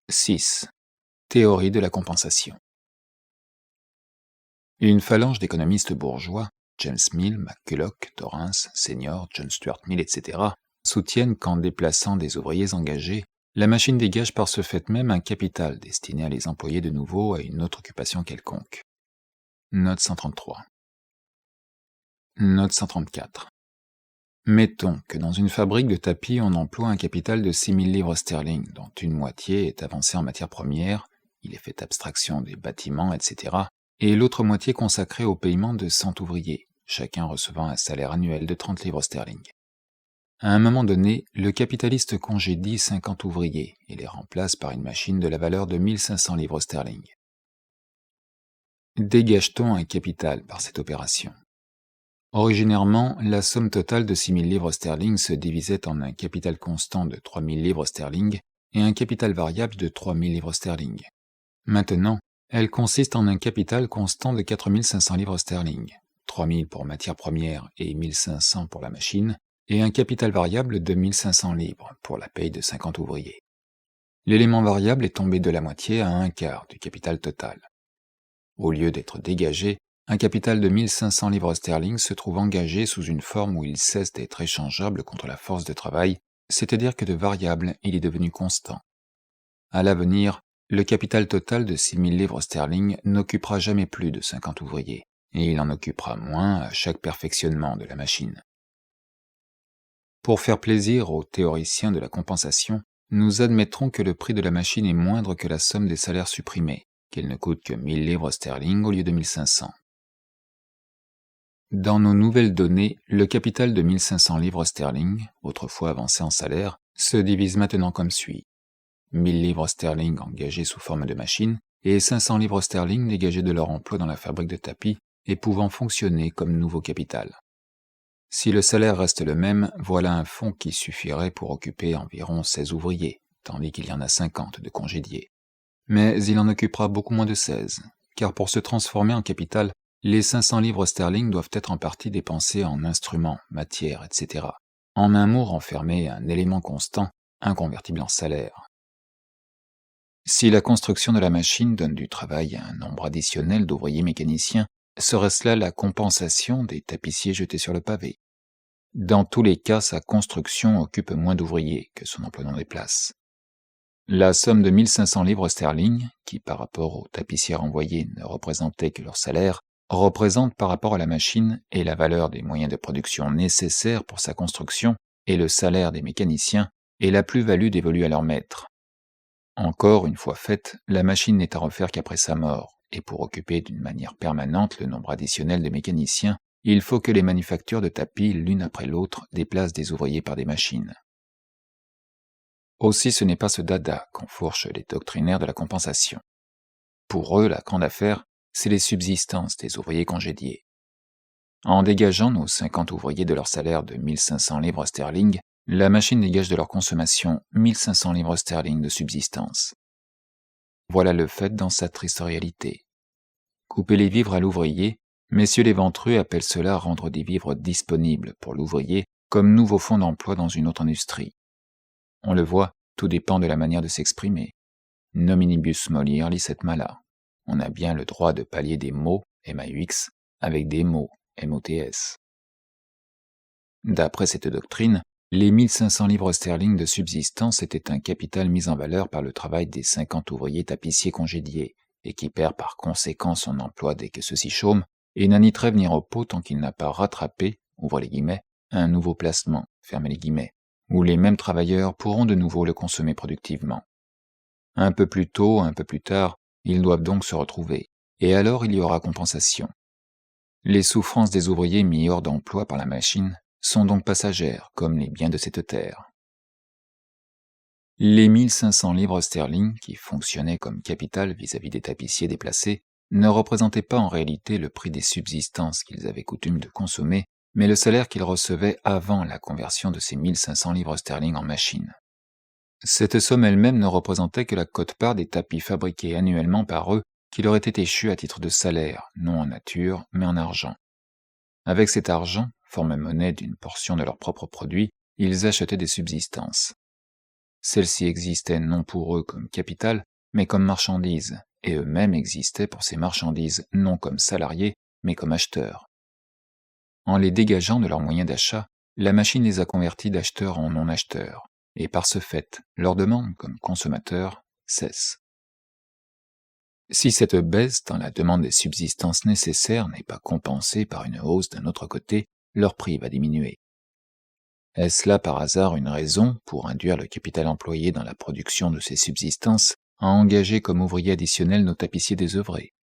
6. Théorie de la compensation. Une phalange d'économistes bourgeois, James Mill, McCulloch, Torrance, Senior, John Stuart Mill, etc., soutiennent qu'en déplaçant des ouvriers engagés, la machine dégage par ce fait même un capital destiné à les employer de nouveau à une autre occupation quelconque. Note 133. Note 134. Mettons que dans une fabrique de tapis, on emploie un capital de 6 000 livres sterling, dont une moitié est avancée en matières premières, il est fait abstraction des bâtiments, etc., et l'autre moitié consacrée au paiement de 100 ouvriers, chacun recevant un salaire annuel de 30 livres sterling. À un moment donné, le capitaliste congédie 50 ouvriers et les remplace par une machine de la valeur de 1500 livres sterling. Dégage-t-on un capital par cette opération ? Originairement, la somme totale de 6 000 livres sterling se divisait en un capital constant de 3 000 livres sterling et un capital variable de 3 000 livres sterling. Maintenant, elle consiste en un capital constant de 4 500 livres sterling, 3 000 pour matières premières et 1 500 pour la machine, et un capital variable de 1 500 livres pour la paye de 50 ouvriers. L'élément variable est tombé de la moitié à un quart du capital total. Au lieu d'être dégagé, un capital de 1 500 livres sterling se trouve engagé sous une forme où il cesse d'être échangeable contre la force de travail, c'est-à-dire que de variable, il est devenu constant. À l'avenir, le capital total de 6 000 livres sterling n'occupera jamais plus de 50 ouvriers, et il en occupera moins à chaque perfectionnement de la machine. Pour faire plaisir aux théoriciens de la compensation, nous admettrons que le prix de la machine est moindre que la somme des salaires supprimés, qu'elle ne coûte que 1 000 livres sterling au lieu de 1 500. Dans nos nouvelles données, le capital de 1 500 livres sterling, autrefois avancé en salaire, se divise maintenant comme suit. 1 000 livres sterling engagés sous forme de machine et 500 livres sterling dégagés de leur emploi dans la fabrique de tapis et pouvant fonctionner comme nouveau capital. Si le salaire reste le même, voilà un fonds qui suffirait pour occuper environ 16 ouvriers, tandis qu'il y en a 50 de congédiés. Mais il en occupera beaucoup moins de 16, car pour se transformer en capital, les 500 livres sterling doivent être en partie dépensés en instruments, matières, etc. En un mot, renfermer un élément constant, inconvertible en salaire. Si la construction de la machine donne du travail à un nombre additionnel d'ouvriers mécaniciens, serait-ce là la compensation des tapissiers jetés sur le pavé ? Dans tous les cas, sa construction occupe moins d'ouvriers que son emploi dans les places. La somme de 1 500 livres sterling, qui par rapport aux tapissiers renvoyés ne représentait que leur salaire, représente par rapport à la machine et la valeur des moyens de production nécessaires pour sa construction et le salaire des mécaniciens et la plus-value dévolue à leur maître. Encore une fois faite, la machine n'est à refaire qu'après sa mort, et pour occuper d'une manière permanente le nombre additionnel de mécaniciens, il faut que les manufactures de tapis, l'une après l'autre, déplacent des ouvriers par des machines. Aussi ce n'est pas ce dada qu'enfourchent les doctrinaires de la compensation. Pour eux, la grande affaire, c'est les subsistances des ouvriers congédiés. En dégageant nos 50 ouvriers de leur salaire de 1 500 livres sterling, la machine dégage de leur consommation 1 500 livres sterling de subsistance. Voilà le fait dans sa triste réalité. Couper les vivres à l'ouvrier, messieurs les ventrus appellent cela rendre des vivres disponibles pour l'ouvrier comme nouveau fonds d'emploi dans une autre industrie. On le voit, tout dépend de la manière de s'exprimer. Nominibus molir licet mala. On a bien le droit de pallier des mots, MAUX, avec des mots, MOTS. D'après cette doctrine, les 1 500 livres sterling de subsistance étaient un capital mis en valeur par le travail des 50 ouvriers tapissiers congédiés, et qui perd par conséquent son emploi dès que ceux-ci chôment, et n'a ni trêve ni repos tant qu'il n'a pas rattrapé, ouvrez les guillemets, un nouveau placement, fermez les guillemets, où les mêmes travailleurs pourront de nouveau le consommer productivement. Un peu plus tôt, un peu plus tard, ils doivent donc se retrouver, et alors il y aura compensation. Les souffrances des ouvriers mis hors d'emploi par la machine sont donc passagères, comme les biens de cette terre. Les 1 500 livres sterling, qui fonctionnaient comme capital vis-à-vis des tapissiers déplacés, ne représentaient pas en réalité le prix des subsistances qu'ils avaient coutume de consommer, mais le salaire qu'ils recevaient avant la conversion de ces 1 500 livres sterling en machine. Cette somme elle-même ne représentait que la quote-part des tapis fabriqués annuellement par eux qui leur était échue à titre de salaire, non en nature, mais en argent. Avec cet argent, forme monnaie d'une portion de leurs propres produits, ils achetaient des subsistances. Celles-ci existaient non pour eux comme capital, mais comme marchandises, et eux-mêmes existaient pour ces marchandises non comme salariés, mais comme acheteurs. En les dégageant de leurs moyens d'achat, la machine les a convertis d'acheteurs en non-acheteurs, et par ce fait, leur demande comme consommateurs cesse. Si cette baisse dans la demande des subsistances nécessaires n'est pas compensée par une hausse d'un autre côté, leur prix va diminuer. Est-ce là par hasard une raison pour induire le capital employé dans la production de ces subsistances à engager comme ouvriers additionnels nos tapissiers désœuvrés?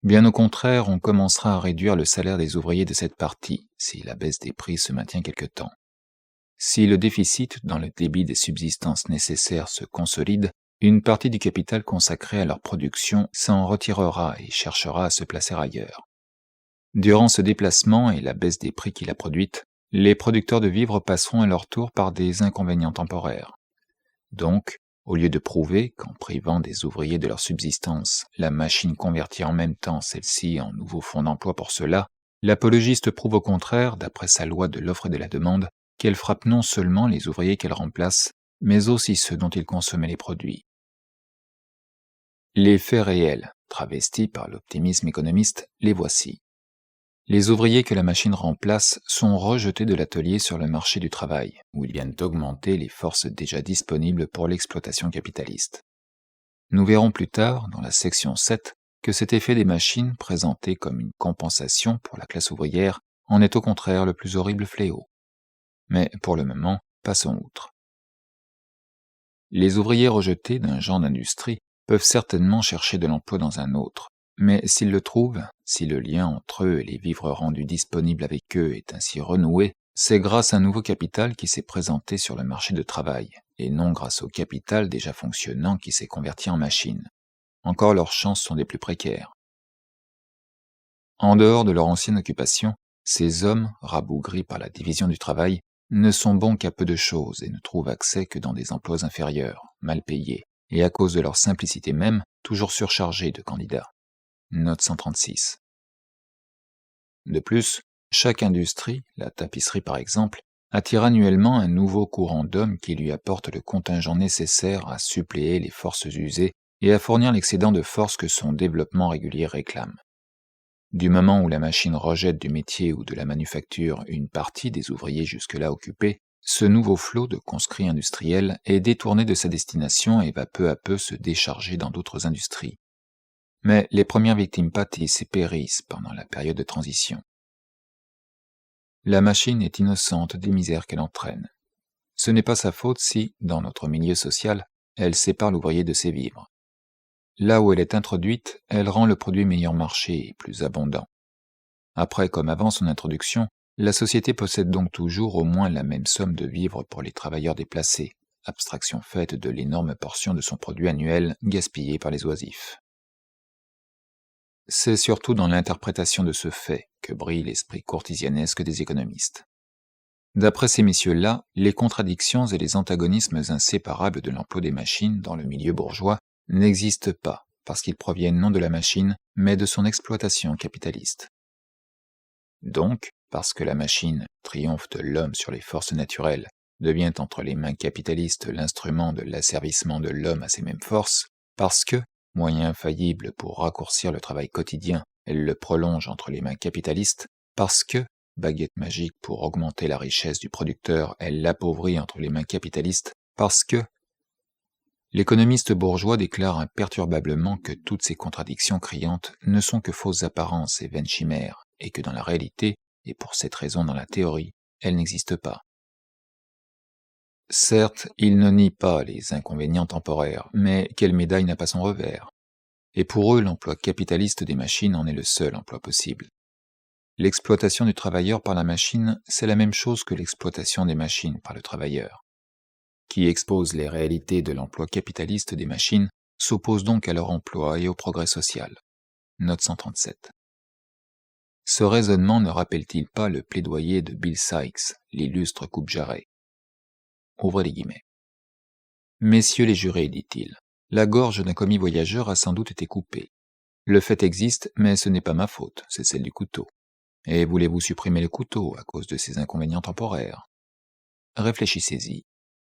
Bien au contraire, on commencera à réduire le salaire des ouvriers de cette partie, si la baisse des prix se maintient quelque temps. Si le déficit dans le débit des subsistances nécessaires se consolide, une partie du capital consacré à leur production s'en retirera et cherchera à se placer ailleurs. Durant ce déplacement et la baisse des prix qu'il a produite, les producteurs de vivres passeront à leur tour par des inconvénients temporaires. Donc, au lieu de prouver qu'en privant des ouvriers de leur subsistance, la machine convertit en même temps celle-ci en nouveau fonds d'emploi pour ceux-là, l'apologiste prouve au contraire, d'après sa loi de l'offre et de la demande, qu'elle frappe non seulement les ouvriers qu'elle remplace, mais aussi ceux dont ils consommaient les produits. Les faits réels, travestis par l'optimisme économiste, les voici. Les ouvriers que la machine remplace sont rejetés de l'atelier sur le marché du travail, où ils viennent augmenter les forces déjà disponibles pour l'exploitation capitaliste. Nous verrons plus tard, dans la section 7, que cet effet des machines, présenté comme une compensation pour la classe ouvrière, en est au contraire le plus horrible fléau. Mais pour le moment, passons outre. Les ouvriers rejetés d'un genre d'industrie peuvent certainement chercher de l'emploi dans un autre, mais s'ils le trouvent, si le lien entre eux et les vivres rendus disponibles avec eux est ainsi renoué, c'est grâce à un nouveau capital qui s'est présenté sur le marché de travail, et non grâce au capital déjà fonctionnant qui s'est converti en machine. Encore leurs chances sont des plus précaires. En dehors de leur ancienne occupation, ces hommes, rabougris par la division du travail, ne sont bons qu'à peu de choses et ne trouvent accès que dans des emplois inférieurs, mal payés, et à cause de leur simplicité même, toujours surchargés de candidats. Note 136. De plus, chaque industrie, la tapisserie par exemple, attire annuellement un nouveau courant d'hommes qui lui apporte le contingent nécessaire à suppléer les forces usées et à fournir l'excédent de force que son développement régulier réclame. Du moment où la machine rejette du métier ou de la manufacture une partie des ouvriers jusque-là occupés, ce nouveau flot de conscrits industriels est détourné de sa destination et va peu à peu se décharger dans d'autres industries. Mais les premières victimes pâtissent et périssent pendant la période de transition. La machine est innocente des misères qu'elle entraîne. Ce n'est pas sa faute si, dans notre milieu social, elle sépare l'ouvrier de ses vivres. Là où elle est introduite, elle rend le produit meilleur marché et plus abondant. Après comme avant son introduction, la société possède donc toujours au moins la même somme de vivres pour les travailleurs déplacés, abstraction faite de l'énorme portion de son produit annuel gaspillé par les oisifs. C'est surtout dans l'interprétation de ce fait que brille l'esprit courtisianesque des économistes. D'après ces messieurs-là, les contradictions et les antagonismes inséparables de l'emploi des machines dans le milieu bourgeois n'existent pas, parce qu'ils proviennent non de la machine, mais de son exploitation capitaliste. Donc, parce que la machine, triomphe de l'homme sur les forces naturelles, devient entre les mains capitalistes l'instrument de l'asservissement de l'homme à ces mêmes forces, parce que, moyen infaillible pour raccourcir le travail quotidien, elle le prolonge entre les mains capitalistes, parce que, baguette magique pour augmenter la richesse du producteur, elle l'appauvrit entre les mains capitalistes, parce que... L'économiste bourgeois déclare imperturbablement que toutes ces contradictions criantes ne sont que fausses apparences et vaines chimères, et que dans la réalité, et pour cette raison dans la théorie, elles n'existent pas. Certes, il ne nie pas les inconvénients temporaires, mais quelle médaille n'a pas son revers? Et pour eux, l'emploi capitaliste des machines en est le seul emploi possible. L'exploitation du travailleur par la machine, c'est la même chose que l'exploitation des machines par le travailleur. Qui expose les réalités de l'emploi capitaliste des machines s'oppose donc à leur emploi et au progrès social. Note 137. Ce raisonnement ne rappelle-t-il pas le plaidoyer de Bill Sykes, l'illustre coupe-jarret? Ouvrez les guillemets. Messieurs les jurés, dit-il, la gorge d'un commis voyageur a sans doute été coupée. Le fait existe, mais ce n'est pas ma faute, c'est celle du couteau. Et voulez-vous supprimer le couteau à cause de ces inconvénients temporaires? Réfléchissez-y.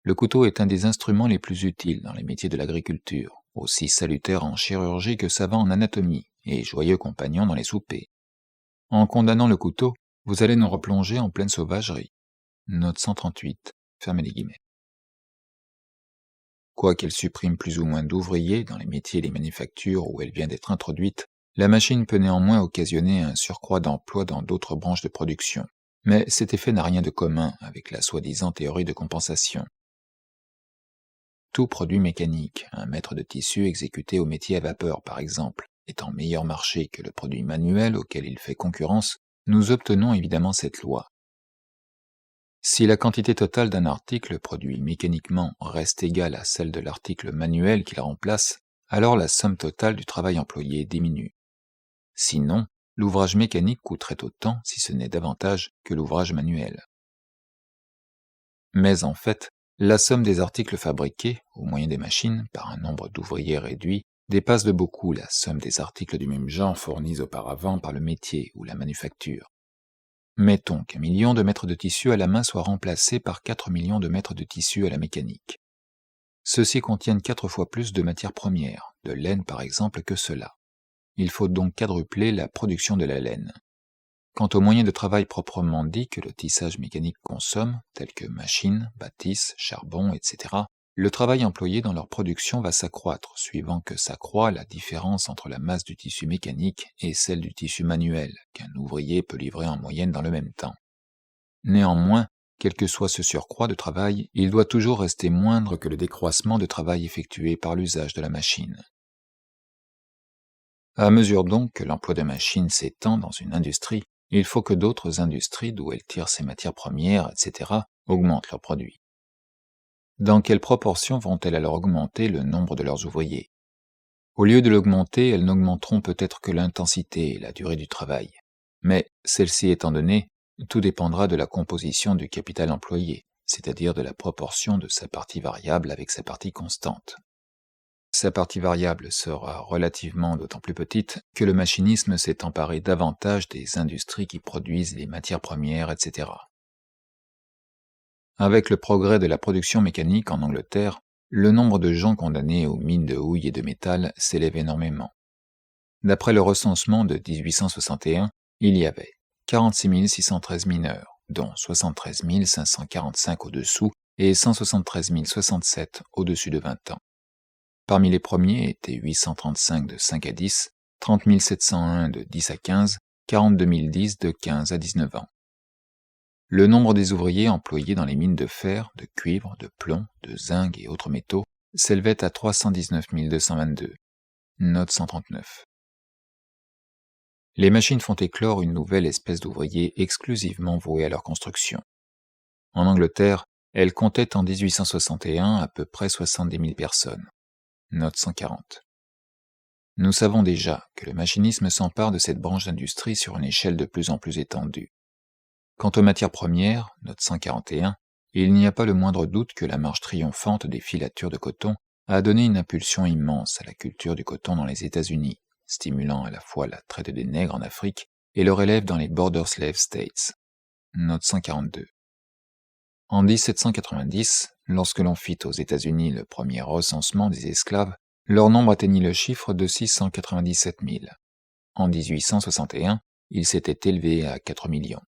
Le couteau est un des instruments les plus utiles dans les métiers de l'agriculture, aussi salutaire en chirurgie que savant en anatomie, et joyeux compagnon dans les soupers. En condamnant le couteau, vous allez nous replonger en pleine sauvagerie. Note 138, fermez les guillemets. Quoiqu'elle supprime plus ou moins d'ouvriers dans les métiers et les manufactures où elle vient d'être introduite, la machine peut néanmoins occasionner un surcroît d'emplois dans d'autres branches de production. Mais cet effet n'a rien de commun avec la soi-disant théorie de compensation. Tout produit mécanique, un mètre de tissu exécuté au métier à vapeur par exemple, étant meilleur marché que le produit manuel auquel il fait concurrence, nous obtenons évidemment cette loi. Si la quantité totale d'un article produit mécaniquement reste égale à celle de l'article manuel qui la remplace, alors la somme totale du travail employé diminue. Sinon, l'ouvrage mécanique coûterait autant, si ce n'est davantage, que l'ouvrage manuel. Mais en fait, la somme des articles fabriqués, au moyen des machines, par un nombre d'ouvriers réduit, dépasse de beaucoup la somme des articles du même genre fournis auparavant par le métier ou la manufacture. Mettons qu'1 million de mètres de tissu à la main soit remplacé par 4 millions de mètres de tissu à la mécanique. Ceux-ci contiennent 4 fois plus de matières premières, de laine par exemple, que cela. Il faut donc quadrupler la production de la laine. Quant aux moyens de travail proprement dits que le tissage mécanique consomme, tels que machines, bâtisses, charbon, etc., le travail employé dans leur production va s'accroître, suivant que s'accroît la différence entre la masse du tissu mécanique et celle du tissu manuel, qu'un ouvrier peut livrer en moyenne dans le même temps. Néanmoins, quel que soit ce surcroît de travail, il doit toujours rester moindre que le décroissement de travail effectué par l'usage de la machine. À mesure donc que l'emploi de machines s'étend dans une industrie, il faut que d'autres industries d'où elle tire ses matières premières, etc., augmentent leurs produits. Dans quelle proportion vont-elles alors augmenter le nombre de leurs ouvriers? Au lieu de l'augmenter, elles n'augmenteront peut-être que l'intensité et la durée du travail. Mais, celle-ci étant donnée, tout dépendra de la composition du capital employé, c'est-à-dire de la proportion de sa partie variable avec sa partie constante. Sa partie variable sera relativement d'autant plus petite que le machinisme s'est emparé davantage des industries qui produisent les matières premières, etc. Avec le progrès de la production mécanique en Angleterre, le nombre de gens condamnés aux mines de houille et de métal s'élève énormément. D'après le recensement de 1861, il y avait 46 613 mineurs, dont 73 545 au-dessous et 173 067 au-dessus de 20 ans. Parmi les premiers étaient 835 de 5 à 10, 30 701 de 10 à 15, 42 010 de 15 à 19 ans. Le nombre des ouvriers employés dans les mines de fer, de cuivre, de plomb, de zinc et autres métaux s'élevait à 319 222. Note 139. Les machines font éclore une nouvelle espèce d'ouvriers exclusivement voués à leur construction. En Angleterre, elles comptaient en 1861 à peu près 70 000 personnes. Note 140. Nous savons déjà que le machinisme s'empare de cette branche d'industrie sur une échelle de plus en plus étendue. Quant aux matières premières, note 141, il n'y a pas le moindre doute que la marche triomphante des filatures de coton a donné une impulsion immense à la culture du coton dans les États-Unis, stimulant à la fois la traite des nègres en Afrique et leur élève dans les Border Slave States. Note 142. En 1790, lorsque l'on fit aux États-Unis le premier recensement des esclaves, leur nombre atteignit le chiffre de 697 000. En 1861, il s'était élevé à 4 millions.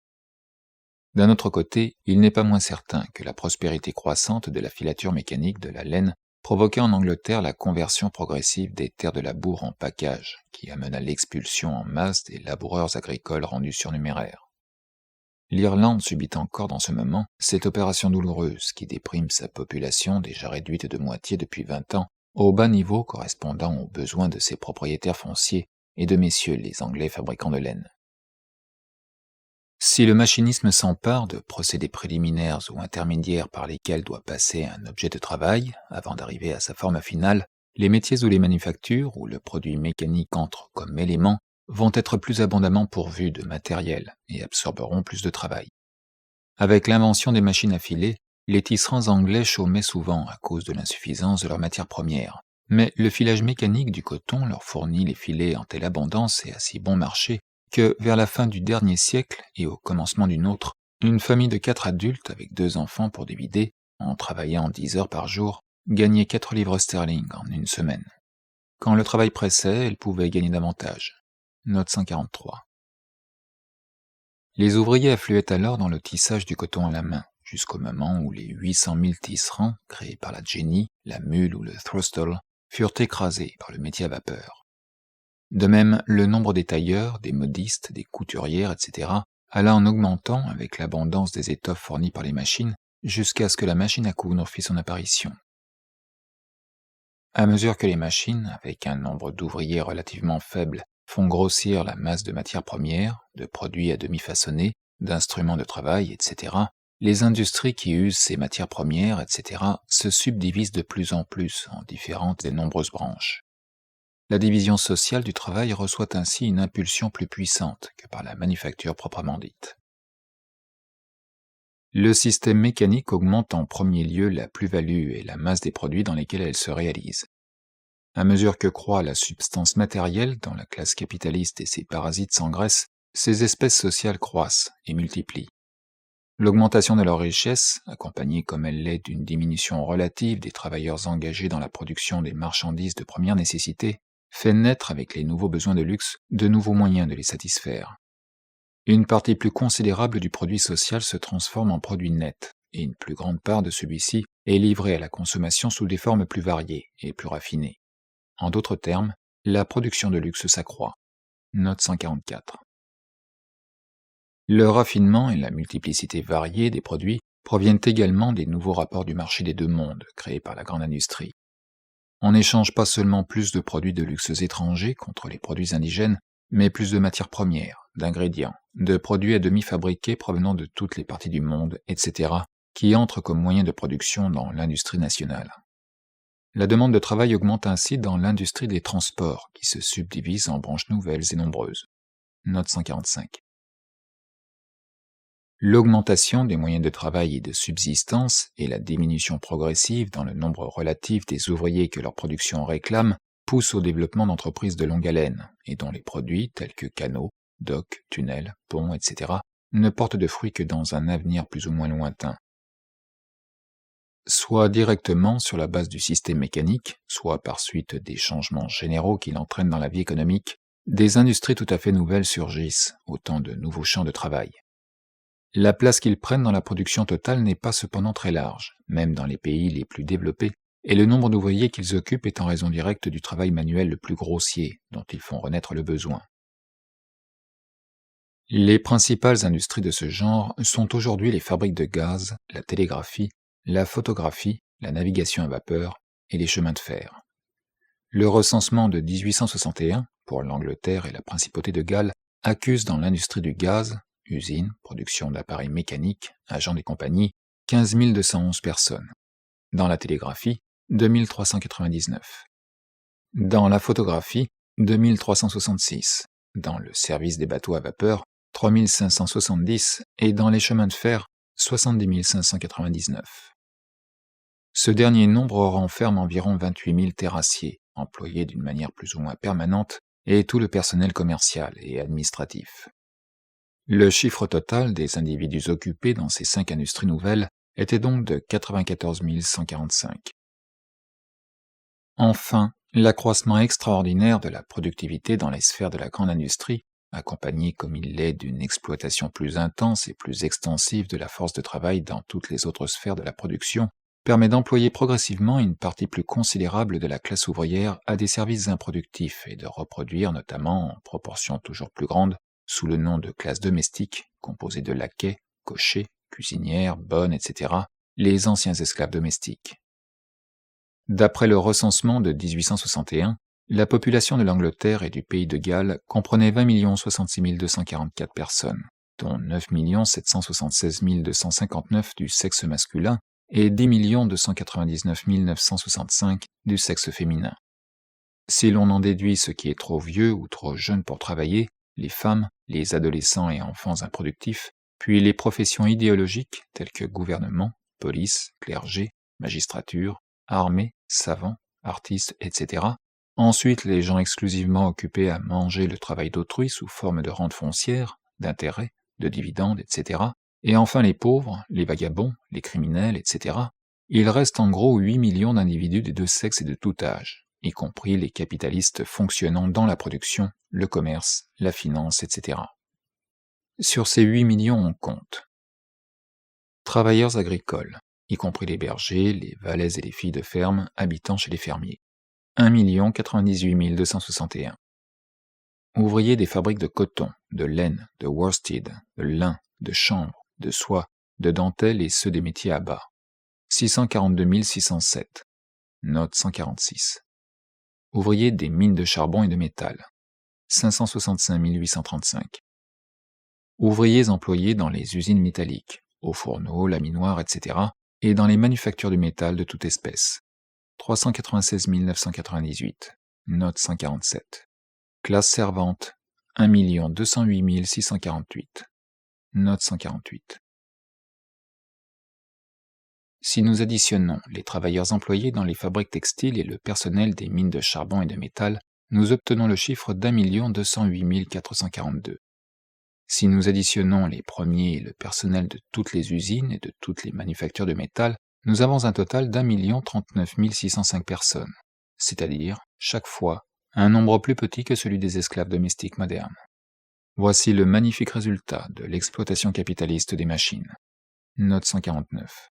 D'un autre côté, il n'est pas moins certain que la prospérité croissante de la filature mécanique de la laine provoqua en Angleterre la conversion progressive des terres de labour en pacage, qui amena l'expulsion en masse des laboureurs agricoles rendus surnuméraires. L'Irlande subit encore dans ce moment cette opération douloureuse qui déprime sa population déjà réduite de moitié depuis 20 ans au bas niveau correspondant aux besoins de ses propriétaires fonciers et de messieurs les Anglais fabricants de laine. Si le machinisme s'empare de procédés préliminaires ou intermédiaires par lesquels doit passer un objet de travail avant d'arriver à sa forme finale, les métiers ou les manufactures où le produit mécanique entre comme élément vont être plus abondamment pourvus de matériel et absorberont plus de travail. Avec l'invention des machines à filer, les tisserands anglais chômaient souvent à cause de l'insuffisance de leurs matières premières, mais le filage mécanique du coton leur fournit les filets en telle abondance et à si bon marché que, vers la fin du dernier siècle et au commencement du nôtre, une famille de 4 adultes avec 2 enfants pour diviser en travaillant 10 heures par jour, gagnait 4 livres sterling en une semaine. Quand le travail pressait, elle pouvait gagner davantage. Note 143. Les ouvriers affluaient alors dans le tissage du coton à la main, jusqu'au moment où les 800 000 tisserands, créés par la Jenny, la mule ou le throstle, furent écrasés par le métier à vapeur. De même, le nombre des tailleurs, des modistes, des couturières, etc. alla en augmentant avec l'abondance des étoffes fournies par les machines, jusqu'à ce que la machine à coudre fit son apparition. À mesure que les machines, avec un nombre d'ouvriers relativement faible, font grossir la masse de matières premières, de produits à demi façonnés, d'instruments de travail, etc., les industries qui usent ces matières premières, etc., se subdivisent de plus en plus en différentes et nombreuses branches. La division sociale du travail reçoit ainsi une impulsion plus puissante que par la manufacture proprement dite. Le système mécanique augmente en premier lieu la plus-value et la masse des produits dans lesquels elle se réalise. À mesure que croît la substance matérielle dont la classe capitaliste et ses parasites s'engraissent, ces espèces sociales croissent et multiplient. L'augmentation de leur richesse, accompagnée comme elle l'est d'une diminution relative des travailleurs engagés dans la production des marchandises de première nécessité, fait naître avec les nouveaux besoins de luxe de nouveaux moyens de les satisfaire. Une partie plus considérable du produit social se transforme en produit net, et une plus grande part de celui-ci est livrée à la consommation sous des formes plus variées et plus raffinées. En d'autres termes, la production de luxe s'accroît. Note 144. Le raffinement et la multiplicité variée des produits proviennent également des nouveaux rapports du marché des deux mondes créés par la grande industrie. On n'échange pas seulement plus de produits de luxe étrangers contre les produits indigènes, mais plus de matières premières, d'ingrédients, de produits à demi fabriqués provenant de toutes les parties du monde, etc., qui entrent comme moyen de production dans l'industrie nationale. La demande de travail augmente ainsi dans l'industrie des transports, qui se subdivise en branches nouvelles et nombreuses. Note 145. L'augmentation des moyens de travail et de subsistance et la diminution progressive dans le nombre relatif des ouvriers que leur production réclame poussent au développement d'entreprises de longue haleine et dont les produits, tels que canaux, docks, tunnels, ponts, etc., ne portent de fruits que dans un avenir plus ou moins lointain. Soit directement sur la base du système mécanique, soit par suite des changements généraux qu'il entraîne dans la vie économique, des industries tout à fait nouvelles surgissent, autant de nouveaux champs de travail. La place qu'ils prennent dans la production totale n'est pas cependant très large, même dans les pays les plus développés, et le nombre d'ouvriers qu'ils occupent est en raison directe du travail manuel le plus grossier, dont ils font renaître le besoin. Les principales industries de ce genre sont aujourd'hui les fabriques de gaz, la télégraphie, la photographie, la navigation à vapeur et les chemins de fer. Le recensement de 1861, pour l'Angleterre et la principauté de Galles, accuse dans l'industrie du gaz, usines, production d'appareils mécaniques, agents des compagnies, 15 211 personnes. Dans la télégraphie, 2 399. Dans la photographie, 2 366. Dans le service des bateaux à vapeur, 3 570. Et dans les chemins de fer, 70 599. Ce dernier nombre renferme environ 28 000 terrassiers, employés d'une manière plus ou moins permanente, et tout le personnel commercial et administratif. Le chiffre total des individus occupés dans ces 5 industries nouvelles était donc de 94 145. Enfin, l'accroissement extraordinaire de la productivité dans les sphères de la grande industrie, accompagné comme il l'est d'une exploitation plus intense et plus extensive de la force de travail dans toutes les autres sphères de la production, permet d'employer progressivement une partie plus considérable de la classe ouvrière à des services improductifs et de reproduire notamment, en proportion toujours plus grande, sous le nom de classe domestique, composée de laquais, cochers, cuisinières, bonnes, etc., les anciens esclaves domestiques. D'après le recensement de 1861, la population de l'Angleterre et du pays de Galles comprenait 20 066 244 personnes, dont 9 776 259 du sexe masculin et 10 299 965 du sexe féminin. Si l'on en déduit ce qui est trop vieux ou trop jeune pour travailler, les femmes, les adolescents et enfants improductifs, puis les professions idéologiques telles que gouvernement, police, clergé, magistrature, armée, savants, artistes, etc. Ensuite, les gens exclusivement occupés à manger le travail d'autrui sous forme de rente foncière, d'intérêts, de dividendes, etc. Et enfin les pauvres, les vagabonds, les criminels, etc. Il reste en gros 8 millions d'individus des deux sexes et de tout âge, y compris les capitalistes fonctionnant dans la production, le commerce, la finance, etc. Sur ces 8 millions, on compte travailleurs agricoles, y compris les bergers, les valets et les filles de ferme habitant chez les fermiers, 1 98 261. Ouvriers des fabriques de coton, de laine, de worsted, de lin, de chanvre, de soie, de dentelle et ceux des métiers à bas, 642 607. Note 146. Ouvriers des mines de charbon et de métal, 565 835. Ouvriers employés dans les usines métalliques, aux fourneaux, laminoirs, etc., et dans les manufactures de métal de toute espèce, 396 998. Note 147. Classe servante, 1 208 648. Note 148. Si nous additionnons les travailleurs employés dans les fabriques textiles et le personnel des mines de charbon et de métal, nous obtenons le chiffre d'1 208 442. Si nous additionnons les premiers et le personnel de toutes les usines et de toutes les manufactures de métal, nous avons un total d'1 039 605 personnes, c'est-à-dire, chaque fois, un nombre plus petit que celui des esclaves domestiques modernes. Voici le magnifique résultat de l'exploitation capitaliste des machines. Note 149.